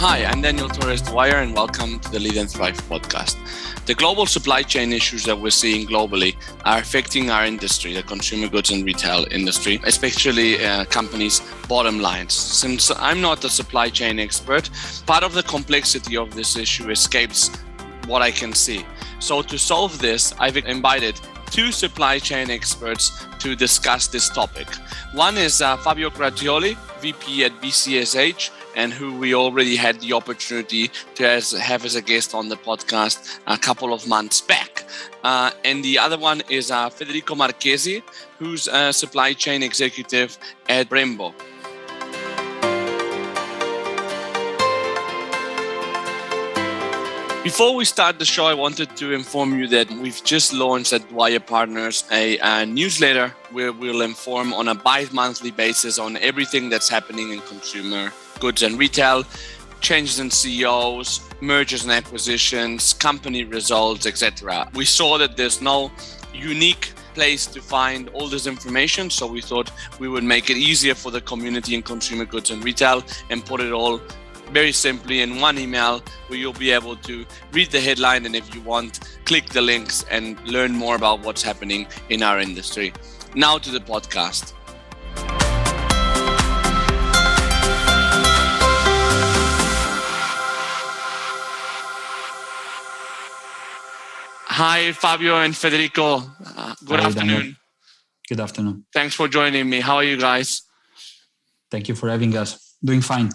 Hi, I'm Daniel Torres-Dwyer and welcome to the Lead and Thrive podcast. The global supply chain issues that we're seeing globally are affecting our industry, the consumer goods and retail industry, especially companies' bottom lines. Since I'm not a supply chain expert, part of the complexity of this issue escapes what I can see. So to solve this, I've invited two supply chain experts to discuss this topic. One is Fabio Grazioli, VP at BCSH, and who we already had the opportunity to have as a guest on the podcast a couple of months back. And the other one is Federico Marchesi, who's a supply chain executive at Brembo. Before we start the show, I wanted to inform you that we've just launched at Dwyer Partners a newsletter where we'll inform on a bi-monthly basis on everything that's happening in consumer goods and retail, changes in CEOs, mergers and acquisitions, company results, etc. We saw that there's no unique place to find all this information, so we thought we would make it easier for the community in consumer goods and retail and put it all very simply in one email where you'll be able to read the headline and if you want, click the links and learn more about what's happening in our industry. Now to the podcast. Hi, Fabio and Federico. Good afternoon. Daniel. Good afternoon. Thanks for joining me. How are you guys? Thank you for having us. Doing fine.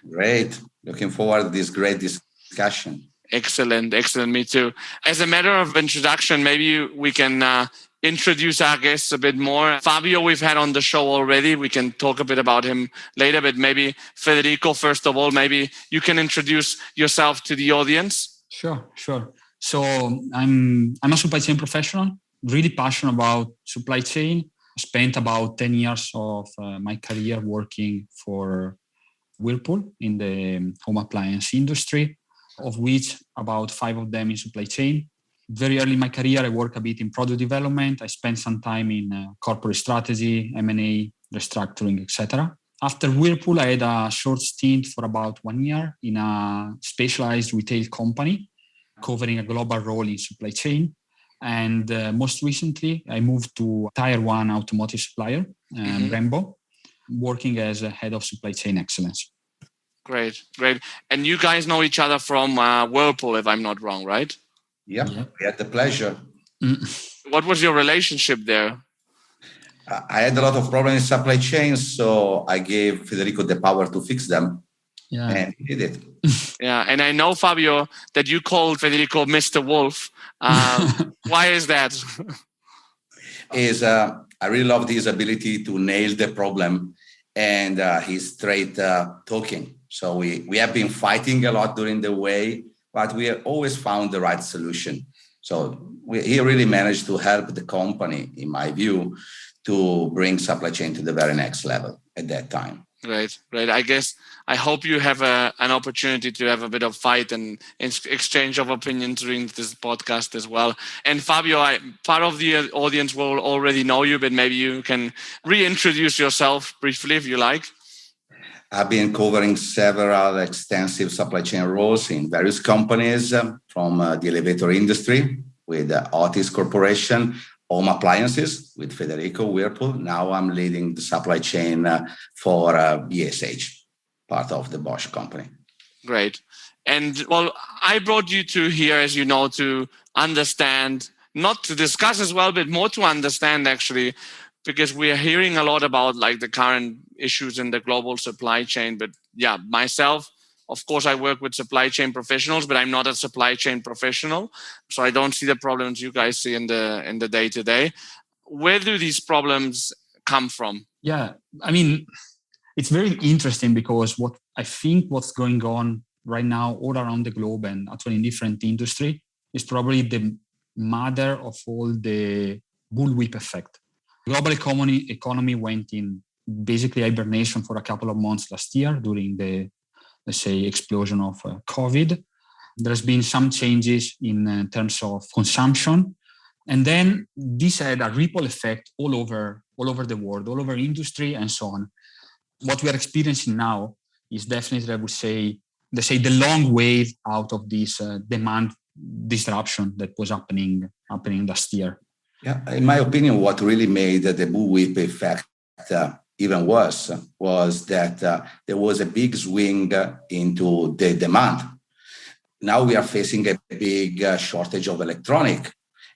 Great. Looking forward to this great discussion. Excellent. Me too. As a matter of introduction, maybe we can introduce our guests a bit more. Fabio, we've had on the show already. We can talk a bit about him later, but maybe Federico, first of all, maybe you can introduce yourself to the audience. Sure. So I'm a supply chain professional, really passionate about supply chain. I spent about 10 years of my career working for Whirlpool in the home appliance industry, of which about 5 of them in supply chain. Very early in my career, I worked a bit in product development. I spent some time in corporate strategy, M&A, restructuring, etc. After Whirlpool, I had a short stint for about 1 year in a specialized retail company covering a global role in supply chain. And most recently, I moved to a Tier 1 automotive supplier, Brembo, working as a head of supply chain excellence. Great. And you guys know each other from Whirlpool, if I'm not wrong, right? Yep. We had the pleasure. What was your relationship there? I had a lot of problems in supply chain, so I gave Federico the power to fix them. Yeah. And he did it. Yeah, and I know, Fabio, that you called Federico Mr. Wolf. Why is that? I really loved his ability to nail the problem and his straight talking. So we have been fighting a lot during the way, but we have always found the right solution. So he really managed to help the company, in my view, to bring supply chain to the very next level at that time. Great. I hope you have an opportunity to have a bit of fight and exchange of opinions during this podcast as well. And Fabio, part of the audience will already know you, but maybe you can reintroduce yourself briefly if you like. I've been covering several extensive supply chain roles in various companies, from the elevator industry with Otis Corporation, home appliances with Federico Whirlpool. Now I'm leading the supply chain for BSH, part of the Bosch company. Great. And well, I brought you two here, as you know, to understand, not to discuss as well, but more to understand actually, because we are hearing a lot about like the current issues in the global supply chain. But yeah, myself, of course, I work with supply chain professionals, but I'm not a supply chain professional. So I don't see the problems you guys see in the day-to-day. Where do these problems come from? Yeah, I mean, it's very interesting because what's going on right now all around the globe and actually in different industry is probably the mother of all the bullwhip effect. Global economy went in basically hibernation for a couple of months last year during the, let's say, explosion of COVID. There's been some changes in terms of consumption. And then this had a ripple effect all over the world, all over industry and so on. What we are experiencing now is definitely, I would say, let's say, the long wave out of this demand disruption that was happening last year. Yeah, in my opinion, what really made the bullwhip effect even worse was that there was a big swing into the demand. Now we are facing a big shortage of electronic,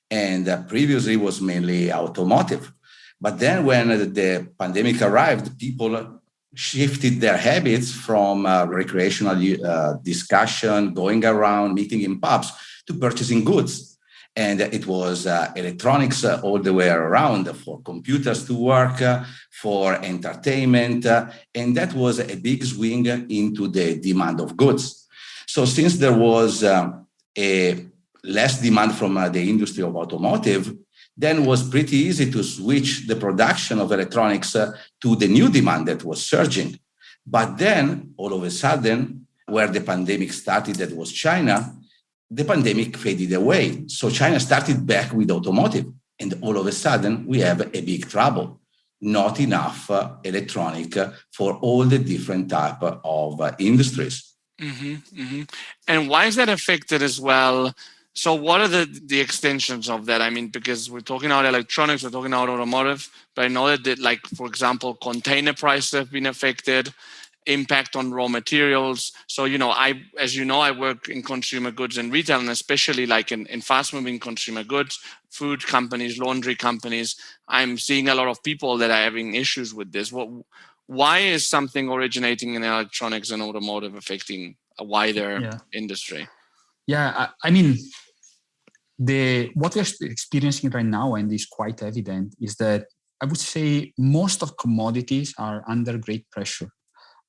and previously was mainly automotive. But then when the pandemic arrived, people shifted their habits from recreational discussion, going around, meeting in pubs, to purchasing goods. And it was electronics all the way around, for computers to work, for entertainment. And that was a big swing into the demand of goods. So since there was a less demand from the industry of automotive, then it was pretty easy to switch the production of electronics to the new demand that was surging. But then, all of a sudden, where the pandemic started, that was China, the pandemic faded away. So China started back with automotive. And all of a sudden, we have a big trouble. Not enough electronic for all the different type of industries. Mm-hmm, mm-hmm. And why is that affected as well? So what are the extensions of that? I mean, because we're talking about electronics, we're talking about automotive, but I know that, like, for example, container prices have been affected, impact on raw materials. So, I work in consumer goods and retail, and especially like in fast-moving consumer goods, food companies, laundry companies. I'm seeing a lot of people that are having issues with this. Why is something originating in electronics and automotive affecting a wider industry? Yeah, I mean, what we're experiencing right now, and is quite evident, is that I would say most of commodities are under great pressure.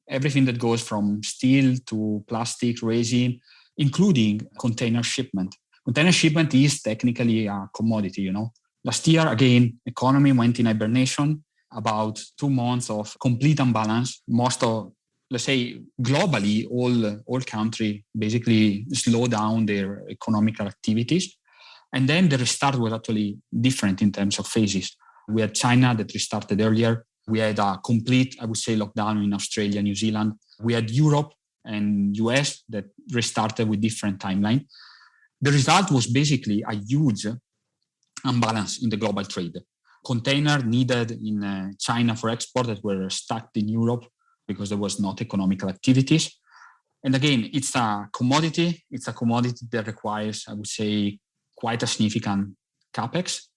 Everything that goes from steel to plastic, resin, including container shipment. Container shipment is technically a commodity, Last year, again, economy went in hibernation, about 2 months of complete imbalance. Most of, let's say, globally, all countries basically slow down their economic activities. And then the restart was actually different in terms of phases. We had China that restarted earlier. We had a complete, I would say, lockdown in Australia, New Zealand. We had Europe and US that restarted with different timeline. The result was basically a huge imbalance in the global trade. Container needed in China for export that were stuck in Europe because there was not economical activities. And again, it's a commodity. It's a commodity that requires, I would say, quite a significant capex,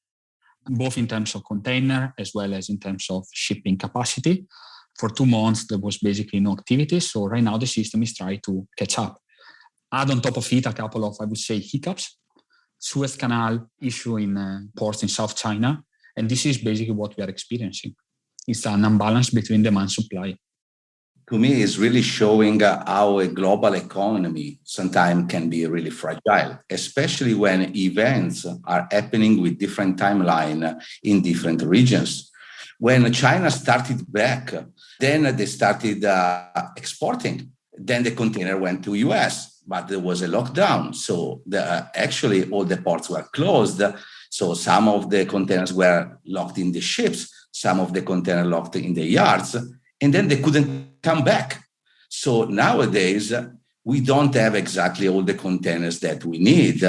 both in terms of container as well as in terms of shipping capacity. For 2 months, there was basically no activity. So right now the system is trying to catch up. Add on top of it a couple of, I would say, hiccups. Suez Canal issue in ports in South China. And this is basically what we are experiencing. It's an imbalance between demand and supply. To me, it's really showing how a global economy sometimes can be really fragile, especially when events are happening with different timeline in different regions. When China started back, then they started exporting. Then the container went to US, but there was a lockdown. So actually all the ports were closed. So some of the containers were locked in the ships, some of the containers locked in the yards, and then they couldn't come back. So nowadays, we don't have exactly all the containers that we need.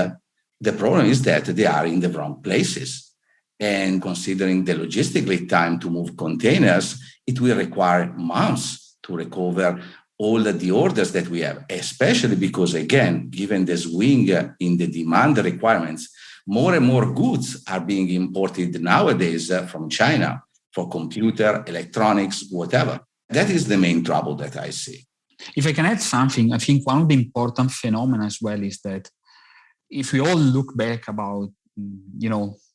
The problem is that they are in the wrong places. And considering the logistically time to move containers, it will require months to recover all the orders that we have, especially because, again, given the swing in the demand requirements, more and more goods are being imported nowadays from China for computer, electronics, whatever. That is the main trouble that I see. If I can add something, I think one of the important phenomena as well is that if we all look back about,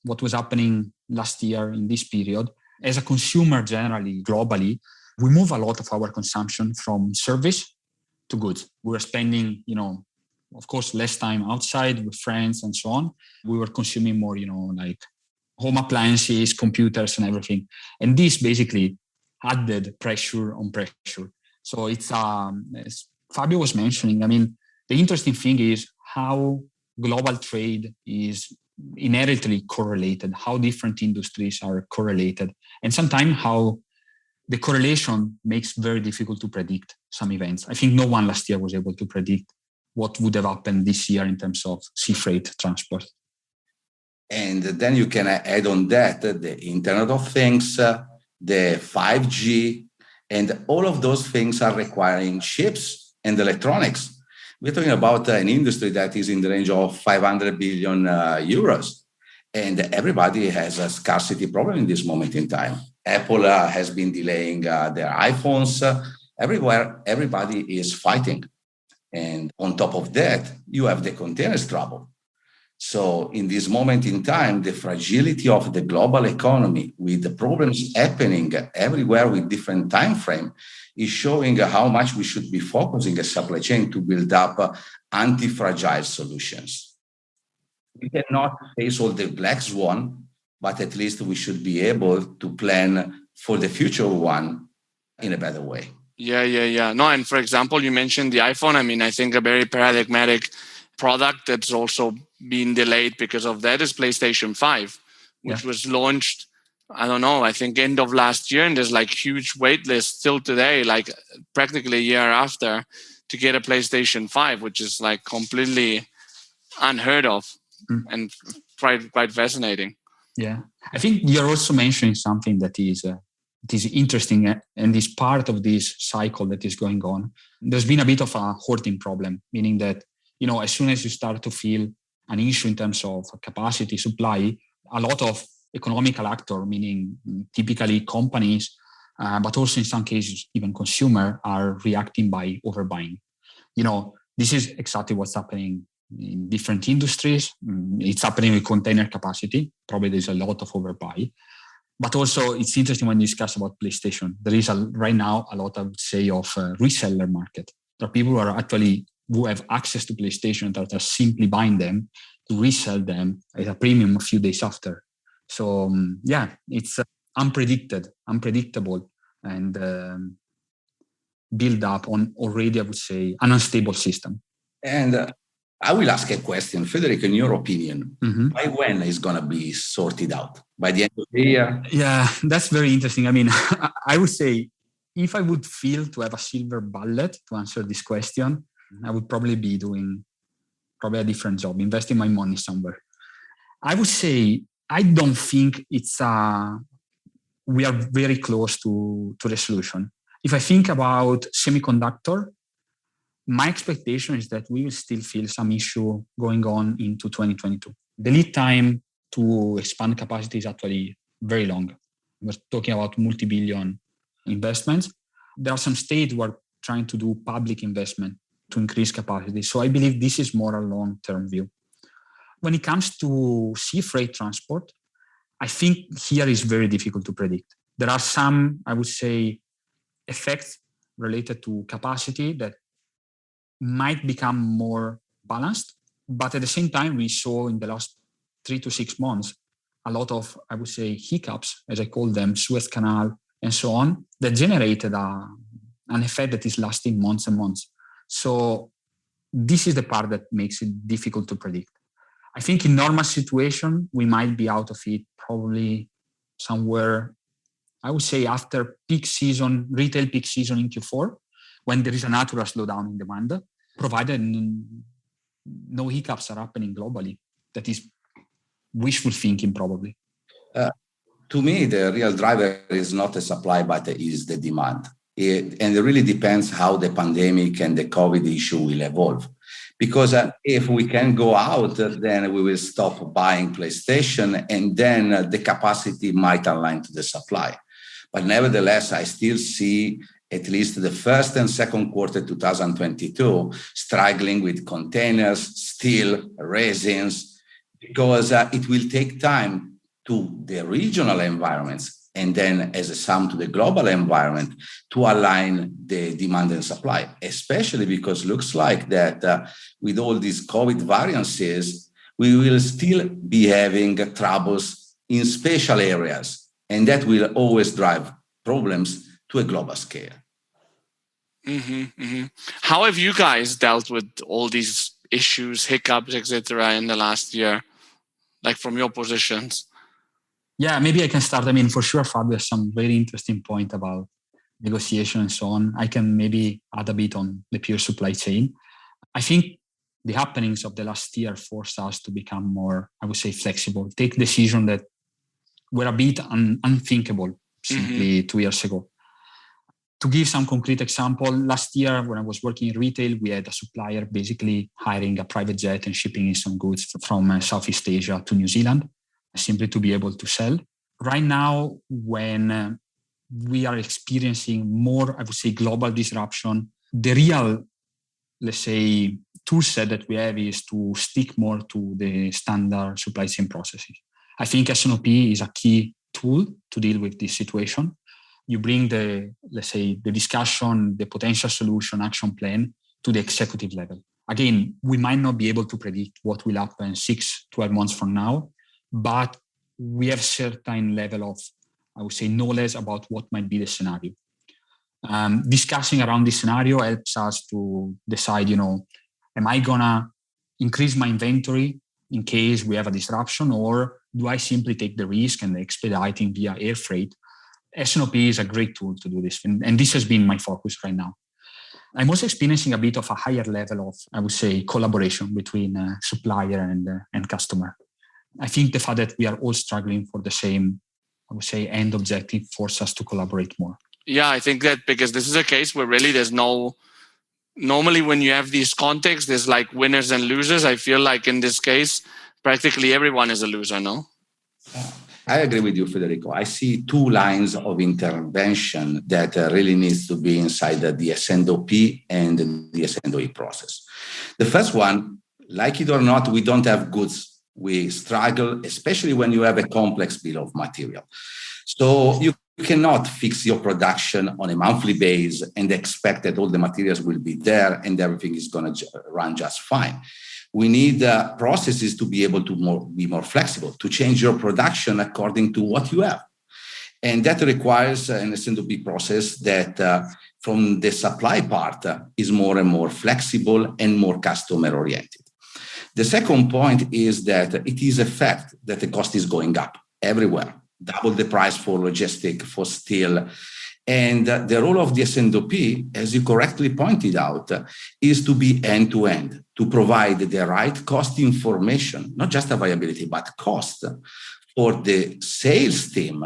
what was happening last year in this period, as a consumer generally, globally, we move a lot of our consumption from service to goods. We were spending, of course, less time outside with friends and so on. We were consuming more, like home appliances, computers and everything. And this basically added pressure on pressure. So it's, as Fabio was mentioning, the interesting thing is how global trade is inherently correlated, how different industries are correlated, and sometimes how the correlation makes very difficult to predict some events. I think no one last year was able to predict what would have happened this year in terms of sea freight transport. And then you can add on that the Internet of Things, the 5G, and all of those things are requiring chips and electronics. We're talking about an industry that is in the range of 500 billion euros. And everybody has a scarcity problem in this moment in time. Apple has been delaying their iPhones. Everywhere, everybody is fighting. And on top of that, you have the containers trouble. So in this moment in time, the fragility of the global economy with the problems happening everywhere with different time frame is showing how much we should be focusing a supply chain to build up anti-fragile solutions. We cannot face all the black swan, but at least we should be able to plan for the future one in a better way. Yeah. No, and for example, you mentioned the iPhone. I mean, I think a very paradigmatic product that's also been delayed because of that is PlayStation 5, which was launched, I don't know, I think end of last year. And there's like huge wait list still today, like practically a year after, to get a PlayStation 5, which is like completely unheard of and quite fascinating. Yeah. I think you're also mentioning something that is interesting and is part of this cycle that is going on. There's been a bit of a hoarding problem, meaning that, as soon as you start to feel an issue in terms of capacity, supply, a lot of economical actors, meaning typically companies, but also in some cases, even consumer, are reacting by overbuying. This is exactly what's happening in different industries. It's happening with container capacity. Probably there's a lot of overbuy. But also it's interesting when you discuss about PlayStation. There is right now a lot, I would say, of reseller market. There are people who have access to PlayStation that are simply buying them to resell them at a premium a few days after. So it's unpredictable, and build up on already, I would say, an unstable system. And I will ask a question, Federico, in your opinion, by when is going to be sorted out? By the end of the year? Yeah, that's very interesting. I mean, I would say if I would feel to have a silver bullet to answer this question, I would probably be doing a different job, investing my money somewhere. I would say I don't think we are very close to the solution. If I think about semiconductor, my expectation is that we will still feel some issue going on into 2022. The lead time to expand capacity is actually very long. We're talking about multi-billion investments. There are some states who are trying to do public investment to increase capacity. So I believe this is more a long-term view. When it comes to sea freight transport, I think here is very difficult to predict. There are some, I would say, effects related to capacity that might become more balanced. But at the same time, we saw in the last 3 to 6 months a lot of, I would say, hiccups, as I call them, Suez Canal and so on, that generated an effect that is lasting months and months. So this is the part that makes it difficult to predict. I think in normal situation, we might be out of it probably somewhere, I would say, after peak season, retail peak season in Q4, when there is a natural slowdown in demand, provided no hiccups are happening globally. That is wishful thinking, probably. To me, the real driver is not the supply, but is the demand. And it really depends how the pandemic and the COVID issue will evolve. Because if we can go out, then we will stop buying PlayStation, and then the capacity might align to the supply. But nevertheless, I still see at least the first and second quarter 2022 struggling with containers, steel, resins, because it will take time to the regional environments and then as a sum to the global environment to align the demand and supply, especially because it looks like that with all these COVID variances, we will still be having troubles in special areas, and that will always drive problems to a global scale. How have you guys dealt with all these issues, hiccups, etc., in the last year, like from your positions? Yeah, maybe I can start. I mean, for sure, Fabio has some very interesting point about negotiation and so on. I can maybe add a bit on the pure supply chain. I think the happenings of the last year forced us to become more, I would say, flexible, take decisions that were a bit unthinkable simply 2 years ago. To give some concrete example, last year when I was working in retail, we had a supplier basically hiring a private jet and shipping in some goods from Southeast Asia to New Zealand, simply to be able to sell. Right now, when we are experiencing more, I would say, global disruption, the real, let's say, tool set that we have is to stick more to the standard supply chain processes. I think S&OP is a key tool to deal with this situation. You bring the discussion, the potential solution, action plan to the executive level. Again, we might not be able to predict what will happen 6-12 months from now, but we have certain level of, I would say, knowledge about what might be the scenario. Discussing around this scenario helps us to decide, am I gonna increase my inventory in case we have a disruption, or do I simply take the risk and expediting via air freight? S&OP is a great tool to do this, and this has been my focus right now. I'm also experiencing a bit of a higher level of, I would say, collaboration between supplier and customer. I think the fact that we are all struggling for the same, I would say, end objective forces us to collaborate more. Yeah, I think that because this is a case where really there's normally when you have these contexts, there's like winners and losers. I feel like in this case, practically everyone is a loser, no? I agree with you, Federico. I see two lines of intervention that really needs to be inside the S&OP and the S&OE process. The first one, like it or not, we don't have goods. We struggle, especially when you have a complex bill of material. So you cannot fix your production on a monthly basis and expect that all the materials will be there and everything is going to run just fine. We need processes to be able to be more flexible, to change your production according to what you have. And that requires an S&OP process that from the supply part is more and more flexible and more customer oriented. The second point is that it is a fact that the cost is going up everywhere, double the price for logistic, for steel. And the role of the S&OP, as you correctly pointed out, is to be end-to-end, to provide the right cost information, not just availability, but cost for the sales team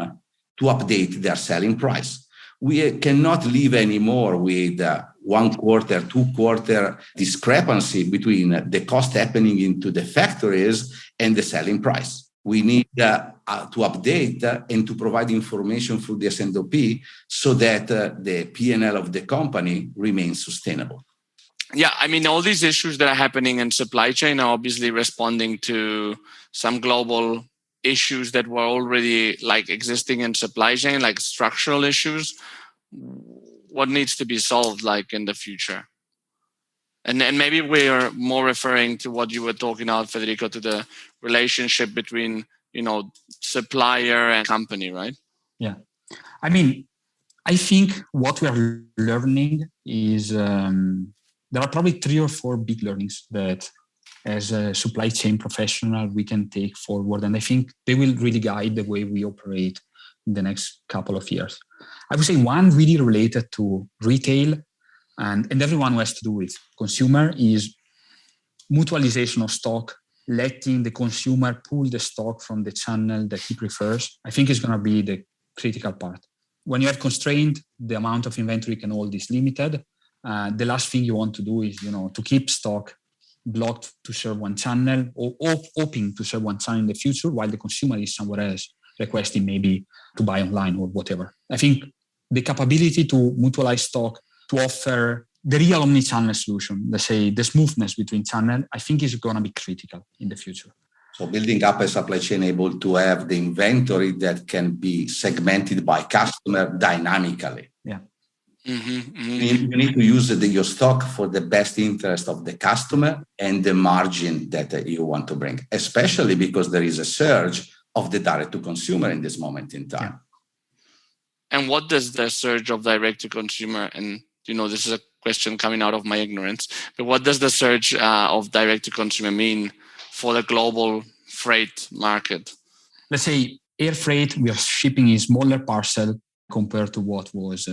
to update their selling price. We cannot live anymore with 1 quarter, 2 quarter discrepancy between the cost happening into the factories and the selling price. We need to update and to provide information through the S&OP so that the P&L of the company remains sustainable. Yeah, I mean, all these issues that are happening in supply chain are obviously responding to some global issues that were already like existing in supply chain, like structural issues. What needs to be solved like in the future? And maybe we're more referring to what you were talking about, Federico, to the relationship between, supplier and company, right? Yeah. I mean, I think what we are learning is there are probably 3 or 4 big learnings that as a supply chain professional we can take forward. And I think they will really guide the way we operate in the next couple of years. I would say one really related to retail and everyone who has to do with consumer is mutualization of stock, letting the consumer pull the stock from the channel that he prefers. I think is going to be the critical part. When you have constrained, the amount of inventory can hold is limited. The last thing you want to do is, to keep stock blocked to serve one channel or hoping to serve one channel in the future while the consumer is somewhere else requesting maybe to buy online or whatever. I think the capability to mutualize stock, to offer the real omni-channel solution, let's say the smoothness between channels, I think is going to be critical in the future. So building up a supply chain able to have the inventory that can be segmented by customer dynamically. Yeah. You need to use your stock for the best interest of the customer and the margin that you want to bring, especially because there is a surge of the direct to consumer in this moment in time. Yeah. And what does the surge of direct to consumer, and this is a question coming out of my ignorance, but what does the surge of direct to consumer mean for the global freight market? Let's say air freight, we are shipping a smaller parcel compared to what was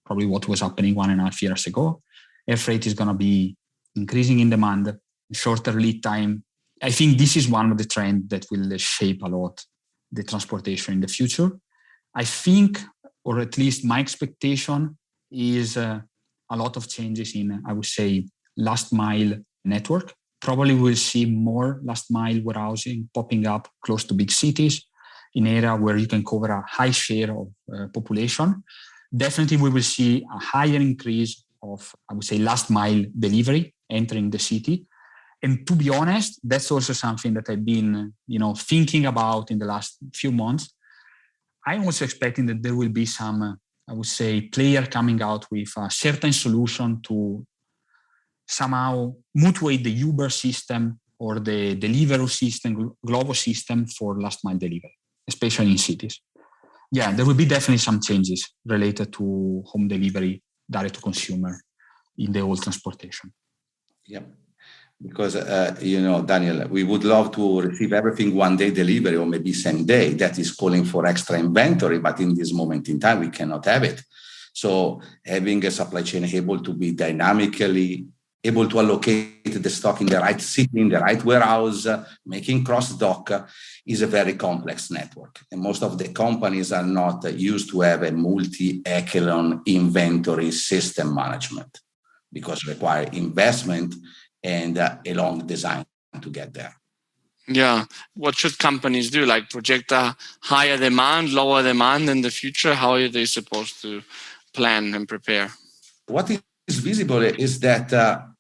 probably what was happening 1.5 years ago. Air freight is going to be increasing in demand, shorter lead time. I think this is one of the trends that will shape a lot the transportation in the future. I think, or at least my expectation, is a lot of changes in, I would say, last mile network. Probably we'll see more last mile warehousing popping up close to big cities in area where you can cover a high share of population. Definitely we will see a higher increase of, I would say, last mile delivery entering the city. And to be honest, that's also something that I've been, thinking about in the last few months. I'm also expecting that there will be some, I would say, player coming out with a certain solution to somehow mutuate the Uber system or the Deliveroo system, Glovo system for last mile delivery, especially in cities. Yeah, there will be definitely some changes related to home delivery, direct to consumer in the whole transportation. Yeah, because, Daniel, we would love to receive everything one day delivery or maybe same day. That is calling for extra inventory, but in this moment in time, we cannot have it. So having a supply chain able to be dynamically able to allocate the stock in the right city, in the right warehouse, making cross-dock is a very complex network. And most of the companies are not used to have a multi-echelon inventory system management because it requires investment and a long design to get there. Yeah. What should companies do? Like project a higher demand, lower demand in the future? How are they supposed to plan and prepare? What is visible is that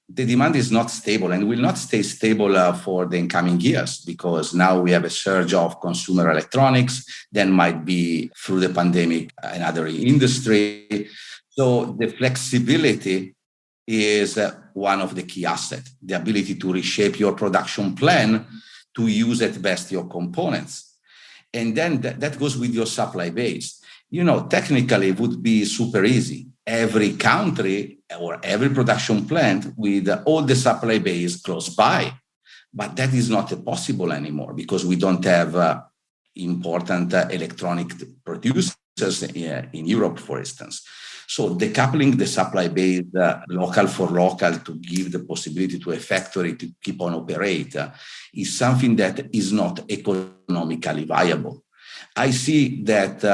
the demand is not stable and will not stay stable for the incoming years because now we have a surge of consumer electronics. Then might be through the pandemic another industry. So the flexibility is one of the key assets, the ability to reshape your production plan to use at best your components. And then that goes with your supply base. Technically it would be super easy. Every country or every production plant with all the supply base close by. But that is not possible anymore because we don't have important electronic producers in Europe, for instance. So decoupling the supply base local for local to give the possibility to a factory to keep on operate is something that is not economically viable. I see that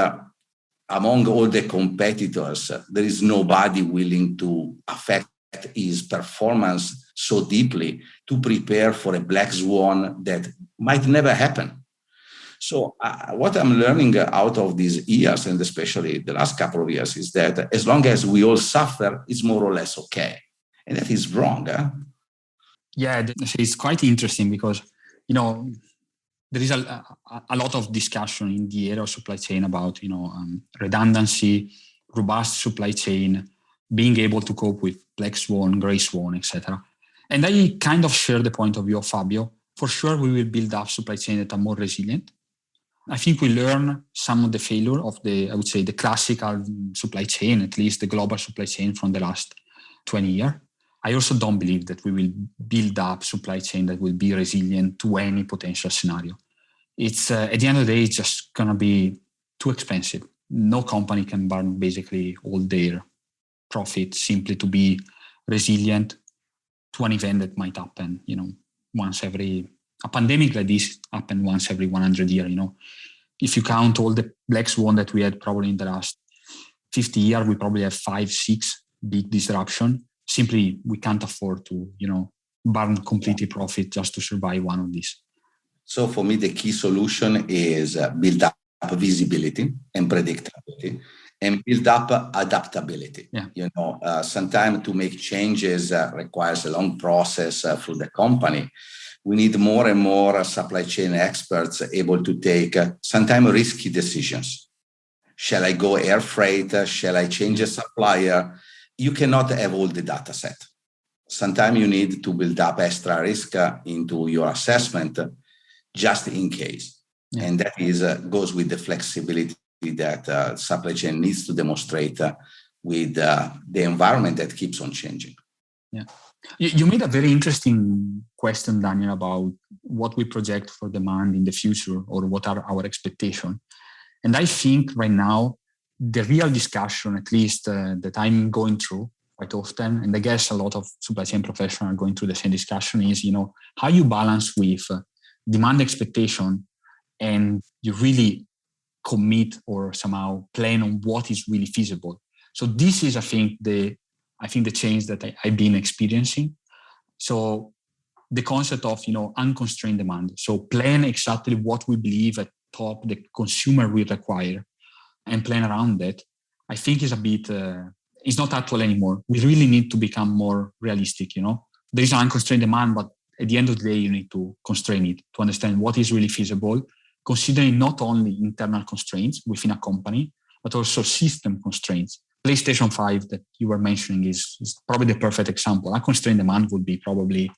among all the competitors, there is nobody willing to affect his performance so deeply to prepare for a black swan that might never happen. So what I'm learning out of these years, and especially the last couple of years, is that as long as we all suffer, it's more or less okay. And that is wrong. Yeah, it's quite interesting because, there is a lot of discussion in the area of supply chain about, redundancy, robust supply chain, being able to cope with black swan, gray swan, etc. And I kind of share the point of view of Fabio. For sure, we will build up supply chain that are more resilient. I think we learn some of the failure of the classical supply chain, at least the global supply chain from the last 20 years. I also don't believe that we will build up supply chain that will be resilient to any potential scenario. It's at the end of the day, it's just going to be too expensive. No company can burn basically all their profit simply to be resilient to an event that might happen, a pandemic like this happen once every 100 years, If you count all the black swan that we had probably in the last 50 years, we probably have 5-6 big disruption. Simply, we can't afford to, burn completely profit just to survive one of these. So for me, the key solution is build up visibility and predictability and build up adaptability. Yeah. Sometimes to make changes requires a long process through the company. We need more and more supply chain experts able to take sometimes risky decisions. Shall I go air freight? Shall I change a supplier? You cannot have all the data set. Sometimes you need to build up extra risk into your assessment just in case. Yeah. And that goes with the flexibility that supply chain needs to demonstrate with the environment that keeps on changing. Yeah. You made a very interesting question, Daniel, about what we project for demand in the future or what are our expectations. And I think right now, the real discussion, at least that I'm going through quite often, and I guess a lot of supply chain professionals are going through the same discussion, is, how you balance with demand expectation and you really commit or somehow plan on what is really feasible. So this is, I think, the change that I've been experiencing. So the concept of, unconstrained demand. So plan exactly what we believe at top the consumer will require and plan around that, I think is a bit, it's not actual anymore. We really need to become more realistic, There is an unconstrained demand, but at the end of the day, you need to constrain it to understand what is really feasible, considering not only internal constraints within a company, but also system constraints. PlayStation 5 that you were mentioning is probably the perfect example. Unconstrained demand would be probably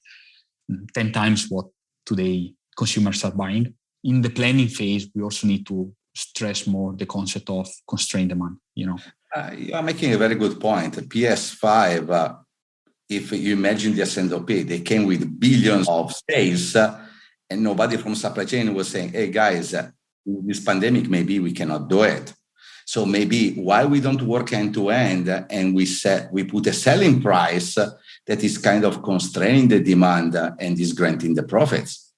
10 times what today consumers are buying. In the planning phase, we also need to stress more the concept of constrained demand, You are making a very good point. PS5, if you imagine the S&OP, they came with billions of sales, and nobody from supply chain was saying, hey guys, this pandemic, maybe we cannot do it. So maybe why we don't work end to end and we put a selling price that is kind of constraining the demand and is granting the profits,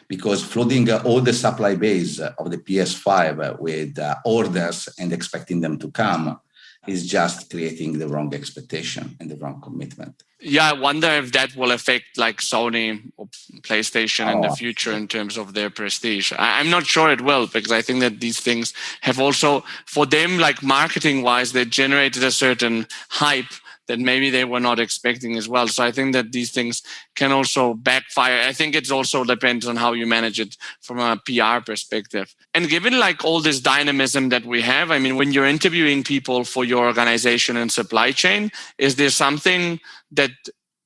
Because flooding all the supply base of the PS5 with orders and expecting them to come is just creating the wrong expectation and the wrong commitment. Yeah, I wonder if that will affect like Sony or PlayStation in the future in terms of their prestige. I'm not sure it will, because I think that these things have also, for them, like marketing-wise, they generated a certain hype that maybe they were not expecting as well. So I think that these things can also backfire. I think it also depends on how you manage it from a PR perspective. And given like all this dynamism that we have, I mean, when you're interviewing people for your organization and supply chain, is there something that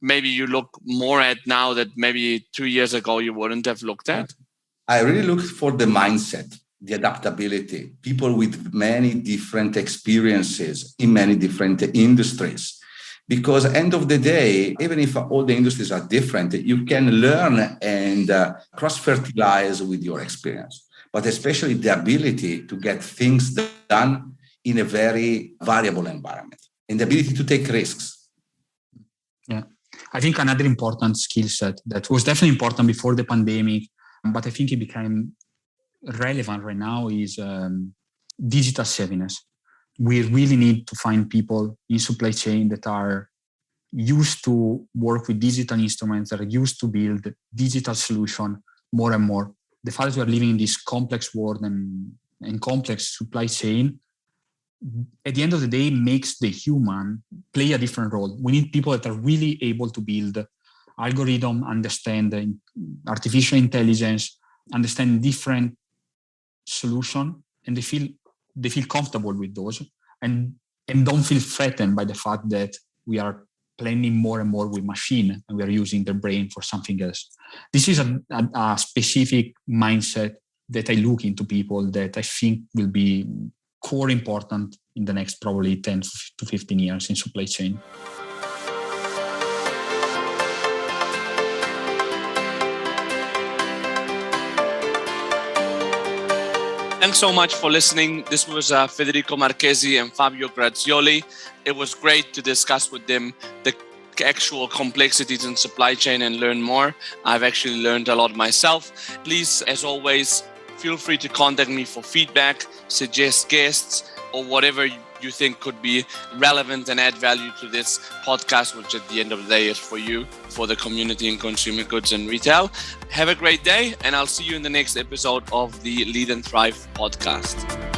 maybe you look more at now that maybe 2 years ago you wouldn't have looked at? I really look for the mindset, the adaptability, people with many different experiences in many different industries. Because end of the day, even if all the industries are different, you can learn and cross-fertilize with your experience. But especially the ability to get things done in a very variable environment and the ability to take risks. Yeah, I think another important skill set that was definitely important before the pandemic, but I think it became relevant right now is digital savviness. We really need to find people in supply chain that are used to work with digital instruments, that are used to build digital solution more and more. The fact that we are living in this complex world and complex supply chain, at the end of the day, makes the human play a different role. We need people that are really able to build algorithm, understand artificial intelligence, understand different solution, and they feel comfortable with those and don't feel threatened by the fact that we are planning more and more with machine and we are using their brain for something else. This is a specific mindset that I look into people that I think will be core important in the next probably 10 to 15 years in supply chain. Thanks so much for listening. This was Federico Marchesi and Fabio Grazioli. It was great to discuss with them the actual complexities in supply chain and learn more. I've actually learned a lot myself. Please, as always, feel free to contact me for feedback, suggest guests, or whatever you think could be relevant and add value to this podcast, which at the end of the day is for you, for the community in consumer goods and retail. Have a great day, and I'll see you in the next episode of the Lead and Thrive podcast.